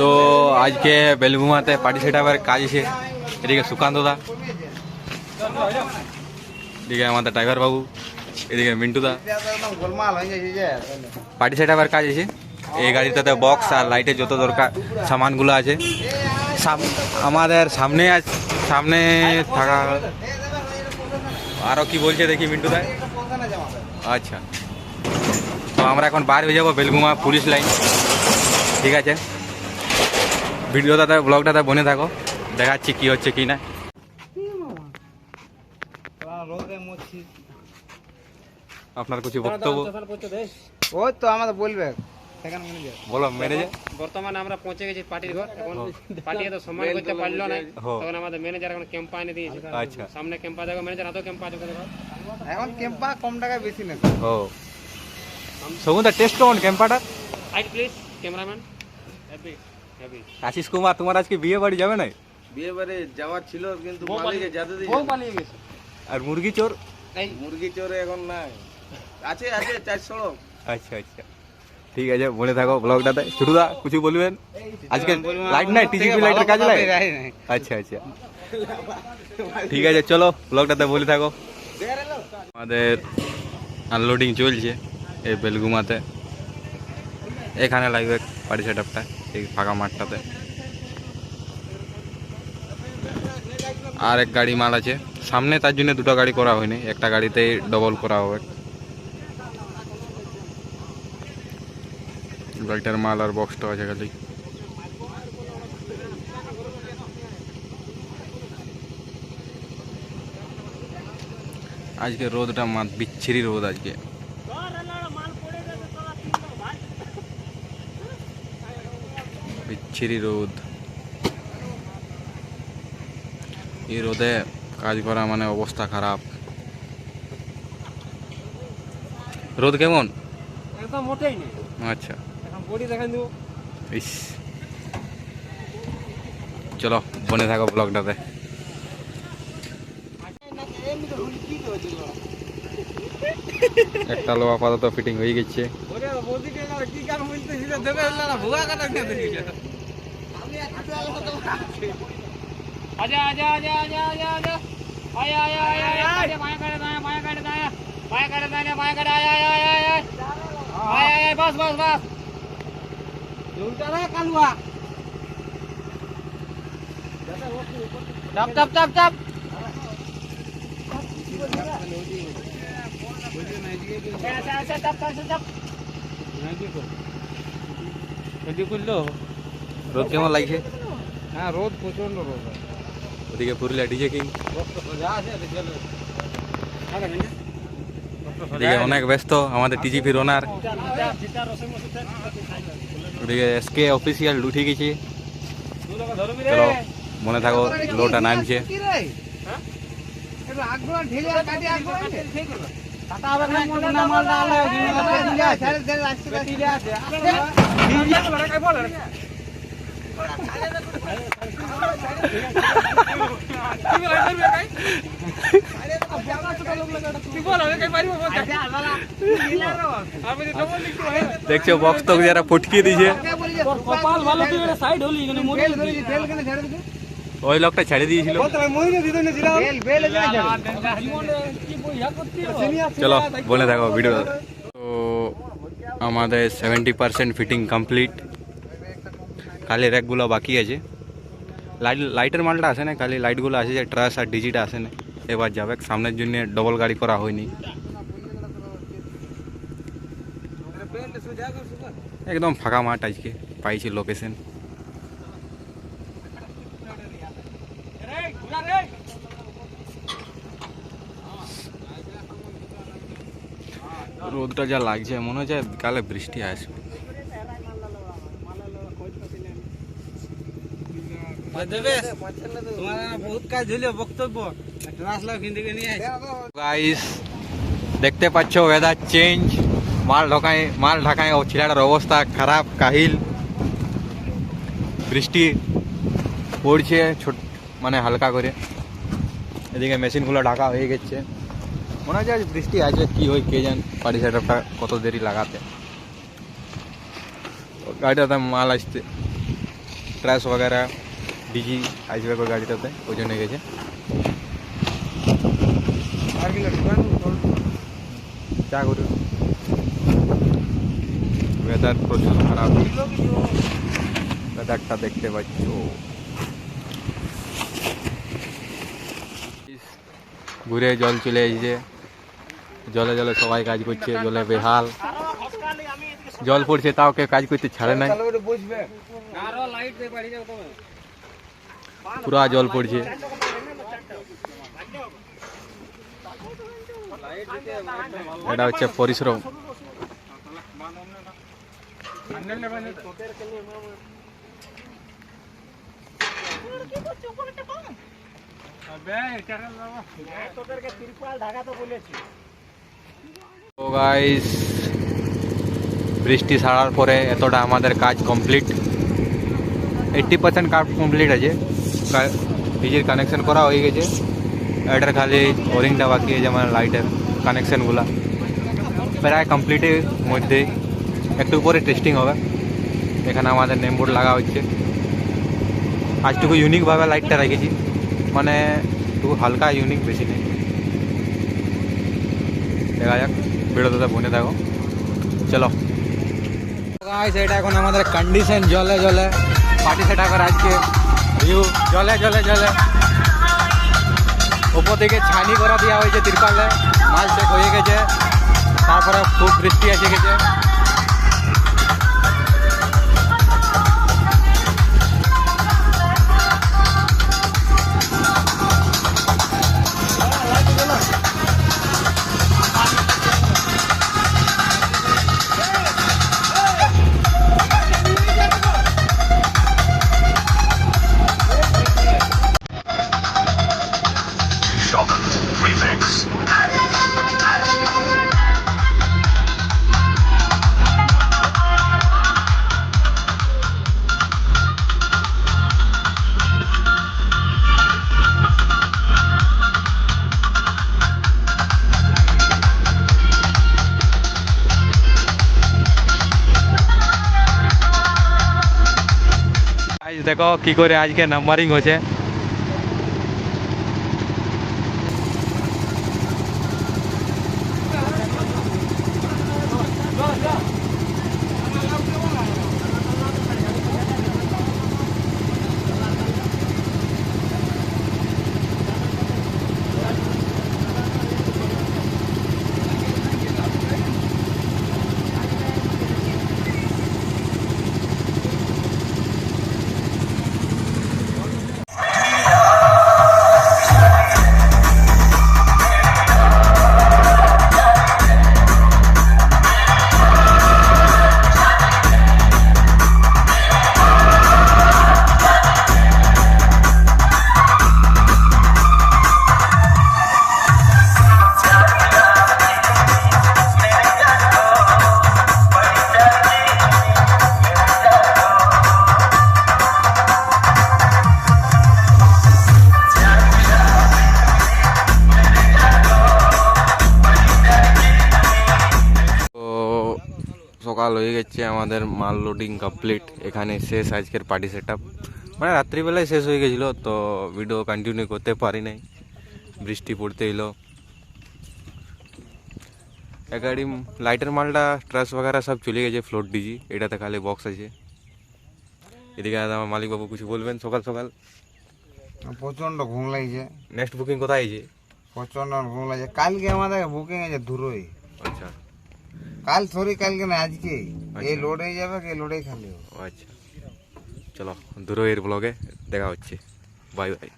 তো আজকে বেলঘুমাতে party set আপের কাজ আছে। এদিকে সুকান্ত দা, এদিকে আমাদের ড্রাইভার বাবু, এদিকে মিন্টু দা। পার্টি সেট আপের কাজ আছে। এই গাড়িটাতে বক্স আর লাইটের যত দরকার সামানগুলো আছে। আমাদের সামনে সামনে থাকা আরও কি বলছে দেখি মিন্টু দা। আচ্ছা, তো আমরা এখন বার হয়ে যাবো বেলঘুমা পুলিশ লাইন। ঠিক আছে, ভিডিওটাতে ব্লগটাতে বনে থাকো, দেখাচ্ছি কি হচ্ছে কি না। আপনার কিছু বক্তব্য? ওই তো আমাদের বলবে বলো ম্যানেজার। বর্তমানে আমরা পৌঁছে গেছি পার্টির ঘর। এখন পার্টি তো সম্মান করতে পারলো না, তখন আমাদের ম্যানেজার এখন ক্যাম্পা এনে দিয়েছে। আচ্ছা, সামনে ক্যাম্পা দেখো, ম্যানেজার হাতেও ক্যাম্পা আছে। এখন ক্যাম্পা কম টাকায় বেশি নেই। ও সবুদা টেস্ট কেমন ক্যাম্পাটা? Height please cameraman. Happy happy Ashish Kumar, তোমার আজকে বিয়ে বাড়ি যাবে না? বিয়ে বাড়ি যাওয়ার ছিল কিন্তু মালিকে যেতে দিই। বউ পালিয়ে গেছে। আর মুরগি চোর? এই মুরগি চোরে এখন নাই, আছে 400। আচ্ছা আচ্ছা, ঠিক আছে, বলে থাকো ব্লগটাতে। ছোটুদা কিছু বলবেন? আজকে লাইট নাই, টিজিপি লাইটের কাজ নাই। আচ্ছা আচ্ছা, ঠিক আছে, চলো ব্লগটাতে বলে থাকো। আমাদের আনলোডিং চলছে এই বেলঘুমাতে। এখানে লাগবে পার্টি সেট আপটা, এই ফাঁকা মাঠটাতে। আর এক গাড়ি মাল আছে সামনে, তার জন্য দুটো গাড়ি করা হয়নি, একটা গাড়িতেই ডবল করা হবে। গাড়িটার মাল আর বক্সটা আছে খালি। আজকে রোদটা বিচ্ছিরি রোদ আজকে। বিচ্ছিরি রোদ, এই রোদে কাজ করা মানে অবস্থা খারাপ। রোদ কেমন? একদম মোটেই নেই। আচ্ছা, এখন বডি দেখাই দেবো। ইস, চলো বনে থাকো ব্লগটাতে। একটা লো আপাতত ফিটিং হয়ে গেছে। आजा आजा आजा आजा आजा आजा आया आया आया आया माया कर दाया माया कर दाया माया कर दाया माया कर आया आया आया आया आया आया बस बस बस उल्टा रे कालुआ टप टप टप टप ऐसा ऐसा टप टप टप যদি করলো রোদ কেমন লাগছে? হ্যাঁ, রোদ প্রচন্ড রোদ। ওদিকে পুরুলিয়া ডিজে কিং, ওদিকে অনেক ব্যস্ত আমাদের টিজিপির ওনার। ওদিকে এসকে অফিসিয়াল উঠে গেছে। চলো মনে থাকো, লোটা নামছে। দেখছো বক্স তো যারা পটকিয়ে দিয়েছে। ওই লোকটা ছেড়ে দিয়েছিল। চলো বলে থাকো ভিডিও। তো আমাদের 70% ফিটিং কমপ্লিট, খালি র্যাকগুলো বাকি আছে। লাইটের মালটা আসে না, খালি লাইটগুলো আসে, যে ট্রাস আর ডিজিটা আসে না। এবার যাবে, সামনের জন্য ডবল গাড়ি করা হয়নি। একদম ফাঁকা মাঠ আজকে পাইছি লোকেশন। রোদটা যা লাগছে মনে হচ্ছে বিকালে বৃষ্টি আসবে। বহুত কাজ হইলো বক্তব্য গাইস দেখতে পাচ্ছ ওয়েদার চেঞ্জ, মাল ঢাকায় ও ছেলেটার অবস্থা খারাপ কাহিল। বৃষ্টি পড়ছে মানে হালকা করে। এদিকে মেশিনগুলো ঢাকা হয়ে গেছে, মনে হচ্ছে আজ বৃষ্টি আছে। কি হয় কে জান, পার্টি সেট আপটা কত দেরি লাগাতে। গাড়িটাতে মাল আসতে ট্রাশ वगैरह ডিজি আসবে ওই গাড়িটাতে, ওই জন্য গেছে। যা করো, ওয়েদার প্রচুর খারাপ, ওয়েদারটা দেখতে পাচ্ছ। ঘুরে জল চলে এসেছে, জলে জলে সবাই কাজ করছে, জলে বেহাল, জল পড়ছে তাও কেউ কাজ করতে ছাড়ে নাই, পুরা জল পড়ছে। এটা হচ্ছে পরিশ্রম। তো গাইস, বৃষ্টি ছাড়ার পরে এতটা আমাদের কাজ কমপ্লিট, 80% কাজ কমপ্লিট আছে। ডিজির কানেকশন করা হয়ে গেছে, এটার খালি ওরিংটা বাকি আছে, মানে লাইটের কানেকশনগুলা প্রায় কমপ্লিটের মধ্যে, একটু পরে টেস্টিং হবে। এখানে আমাদের নেমবোর্ড লাগা হচ্ছে। আজটুকু ইউনিকভাবে লাইটটা রেখেছি, মানে একটু হালকা ইউনিক, বেশি নেই। দেখা যাক, ভিডিওতে বনে থাকো, চলো গাইস। এটা এখন আমাদের কন্ডিশন, জলে জলে পার্টি সেটা করে আজকে ভিউ, জলে জলে জলে। উপর থেকে ছানি করা দেওয়া হয়েছে তিরপালে, মাছ চেক হয়ে গেছে, তারপরে খুব বৃষ্টি এসে গেছে। দেখো কি করে আজকে নাম্বারিং হয়েছে। সকাল হয়ে গেছে, আমাদের মাল লোডিং কমপ্লিট, এখানে শেষ আজকের পার্টি সেট আপ। মানে রাত্রিবেলায় শেষ হয়ে গেছিলো, তো ভিডিও কন্টিনিউ করতে পারি নাই, বৃষ্টি পড়তে এলো। গাড়ি লাইটের মালটা ট্রাস वगैरह সব চলে গেছে, ফ্লোট ডিজি, এটাতে খালি বক্স আছে। এদিকে আমার মালিক বাবু কিছু বলবেন? সকাল সকাল প্রচন্ড ঘুম লাগছে। নেক্সট বুকিং কোথায় আছে? প্রচন্ড ঘুম লাগছে। কালকে আমাদের বুকিং আছে ধুরোই। আচ্ছা, কাল সরি কালকে না, আজকে এই লোড হয়ে যাবে, এই লোডেই খালি হবে। আচ্ছা চলো, দূরের ব্লগে দেখা হচ্ছে, বাই বাই।